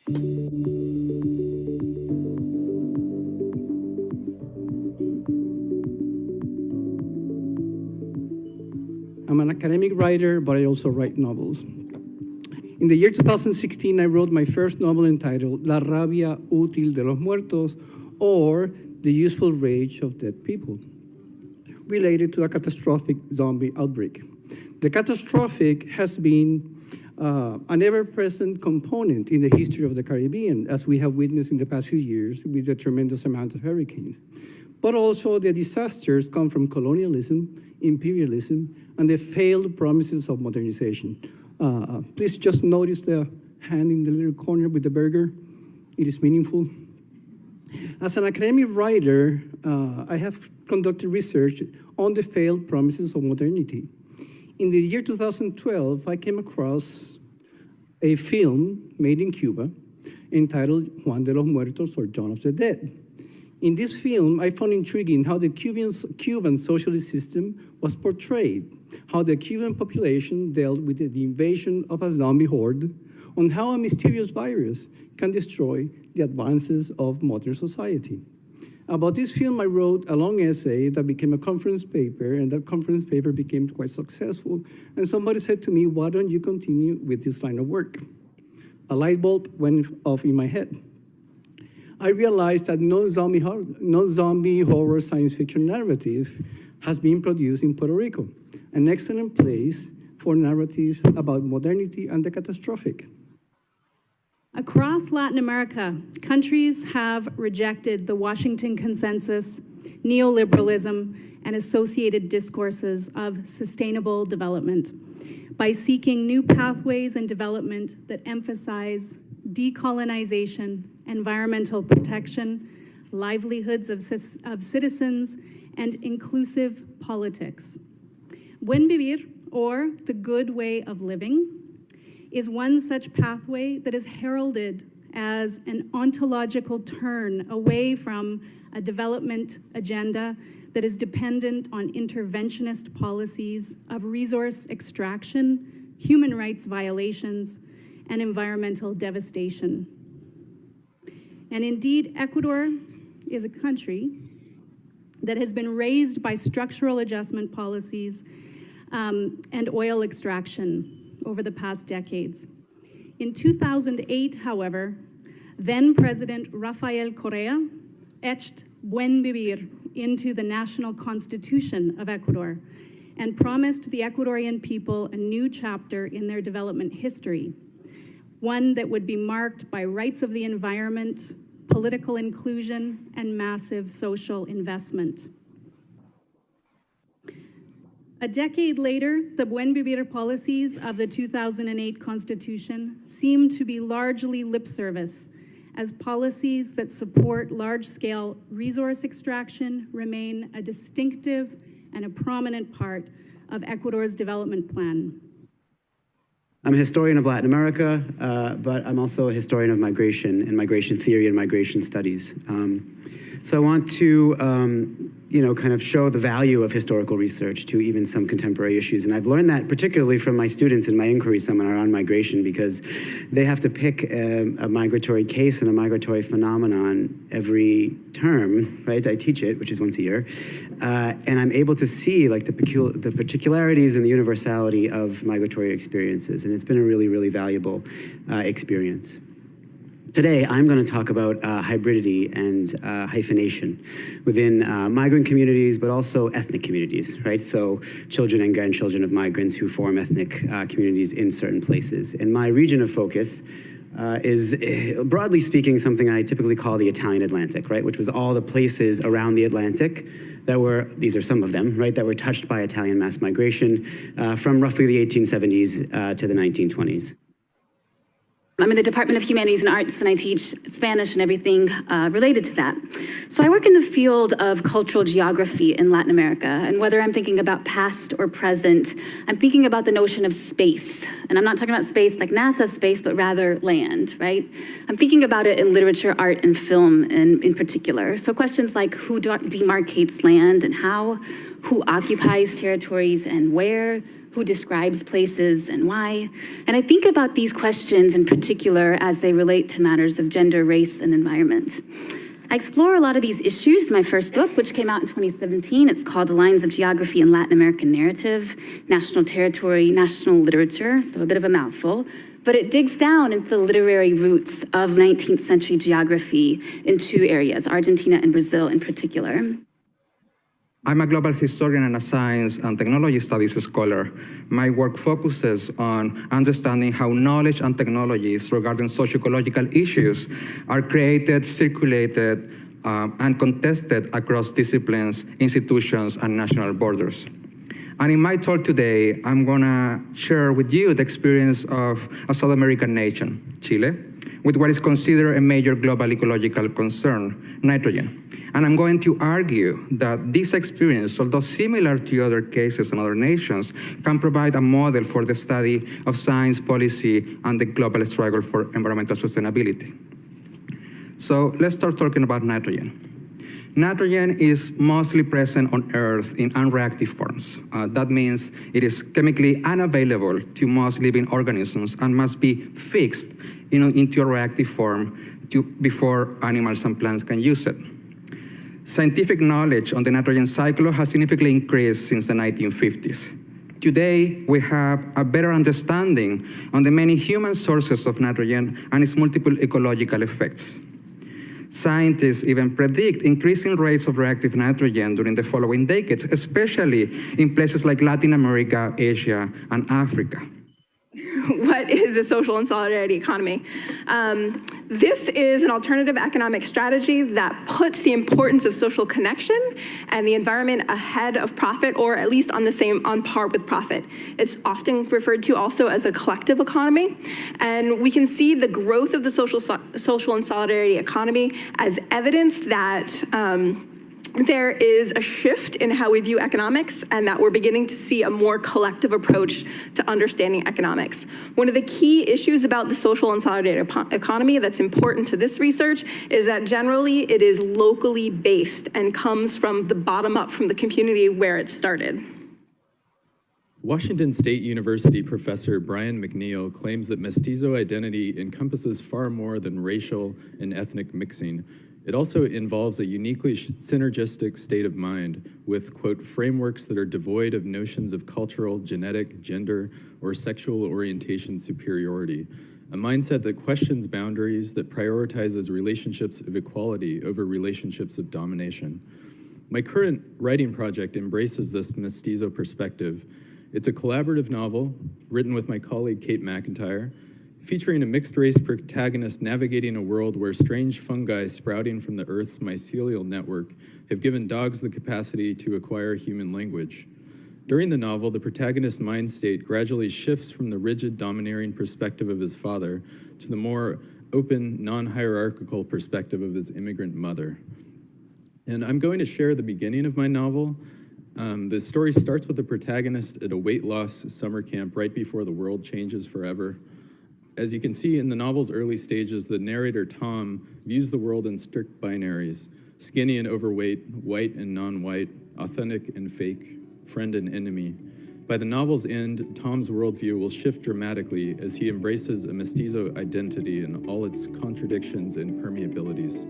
I'm an academic writer, but I also write novels. In the year 2016, I wrote my first novel entitled La rabia útil de los muertos, or The Useful Rage of Dead People, related to a catastrophic zombie outbreak. The catastrophic has been an ever-present component in the history of the Caribbean, as we have witnessed in the past few years with the tremendous amount of hurricanes. But also the disasters come from colonialism, imperialism, and the failed promises of modernization. Please just notice the hand in the little corner with the burger. It is meaningful. As an academic writer, I have conducted research on the failed promises of modernity. In the year 2012, I came across a film made in Cuba entitled Juan de los Muertos, or John of the Dead. In this film, I found intriguing how the Cuban socialist system was portrayed, how the Cuban population dealt with the invasion of a zombie horde, on how a mysterious virus can destroy the advances of modern society. About this film, I wrote a long essay that became a conference paper, and that conference paper became quite successful. And somebody said to me, why don't you continue with this line of work? A light bulb went off in my head. I realized that no zombie horror science fiction narrative has been produced in Puerto Rico, an excellent place for narratives about modernity and the catastrophic. Across Latin America, countries have rejected the Washington Consensus, neoliberalism, and associated discourses of sustainable development by seeking new pathways and development that emphasize decolonization, environmental protection, livelihoods of citizens, and inclusive politics. Buen vivir, or the good way of living, is one such pathway that is heralded as an ontological turn away from a development agenda that is dependent on interventionist policies of resource extraction, human rights violations, and environmental devastation. And indeed, Ecuador is a country that has been raised by structural adjustment policies and oil extraction over the past decades. In 2008, however, then President Rafael Correa etched Buen Vivir into the national constitution of Ecuador and promised the Ecuadorian people a new chapter in their development history, one that would be marked by rights of the environment, political inclusion, and massive social investment. A decade later, the Buen Vivir policies of the 2008 Constitution seem to be largely lip service, as policies that support large-scale resource extraction remain a distinctive and a prominent part of Ecuador's development plan. I'm a historian of Latin America, but I'm also a historian of migration and migration theory and migration studies. So I want to, kind of show the value of historical research to even some contemporary issues. And I've learned that particularly from my students in my inquiry seminar on migration, because they have to pick a migratory case and a migratory phenomenon every term, right? I teach it, which is once a year. And I'm able to see like the particularities and the universality of migratory experiences. And it's been a really, really valuable experience. Today, I'm going to talk about hybridity and hyphenation within migrant communities, but also ethnic communities, right? So children and grandchildren of migrants who form ethnic communities in certain places. And my region of focus is, broadly speaking, something I typically call the Italian Atlantic, right? Which was all the places around the Atlantic that were, these are some of them, right, that were touched by Italian mass migration from roughly the 1870s to the 1920s. I'm in the Department of Humanities and Arts, and I teach Spanish and everything related to that. So I work in the field of cultural geography in Latin America, and whether I'm thinking about past or present, I'm thinking about the notion of space. And I'm not talking about space like NASA's space, but rather land, right? I'm thinking about it in literature, art, and film in particular. So questions like who demarcates land and how, who occupies territories and where, who describes places and why. And I think about these questions in particular as they relate to matters of gender, race, and environment. I explore a lot of these issues in my first book, which came out in 2017. It's called The Lines of Geography in Latin American Narrative, National Territory, National Literature, so a bit of a mouthful. But it digs down into the literary roots of 19th century geography in two areas, Argentina and Brazil in particular. I'm a global historian and a science and technology studies scholar. My work focuses on understanding how knowledge and technologies regarding socio-ecological issues are created, circulated, and contested across disciplines, institutions, and national borders. And in my talk today, I'm gonna share with you the experience of a South American nation, Chile, with what is considered a major global ecological concern, nitrogen. And I'm going to argue that this experience, although similar to other cases in other nations, can provide a model for the study of science, policy, and the global struggle for environmental sustainability. So let's start talking about nitrogen. Nitrogen is mostly present on Earth in unreactive forms. That means it is chemically unavailable to most living organisms and must be fixed into a reactive form before animals and plants can use it. Scientific knowledge on the nitrogen cycle has significantly increased since the 1950s. Today, we have a better understanding on the many human sources of nitrogen and its multiple ecological effects. Scientists even predict increasing rates of reactive nitrogen during the following decades, especially in places like Latin America, Asia, and Africa. What is the social and solidarity economy? This is an alternative economic strategy that puts the importance of social connection and the environment ahead of profit, or at least on par with profit. It's often referred to also as a collective economy, and we can see the growth of the social and solidarity economy as evidence that there is a shift in how we view economics, and that we're beginning to see a more collective approach to understanding economics. One of the key issues about the social and solidarity economy that's important to this research is that generally it is locally based and comes from the bottom up, from the community where it started. Washington State University professor Brian McNeil claims that mestizo identity encompasses far more than racial and ethnic mixing. It also involves a uniquely synergistic state of mind with, quote, frameworks that are devoid of notions of cultural, genetic, gender, or sexual orientation superiority. A mindset that questions boundaries, that prioritizes relationships of equality over relationships of domination. My current writing project embraces this mestizo perspective. It's a collaborative novel written with my colleague Kate McIntyre, featuring a mixed-race protagonist navigating a world where strange fungi sprouting from the Earth's mycelial network have given dogs the capacity to acquire human language. During the novel, the protagonist's mind state gradually shifts from the rigid, domineering perspective of his father to the more open, non-hierarchical perspective of his immigrant mother. And I'm going to share the beginning of my novel. The story starts with the protagonist at a weight loss summer camp right before the world changes forever. As you can see in the novel's early stages, the narrator, Tom, views the world in strict binaries: skinny and overweight, white and non-white, authentic and fake, friend and enemy. By the novel's end, Tom's worldview will shift dramatically as he embraces a mestizo identity in all its contradictions and permeabilities.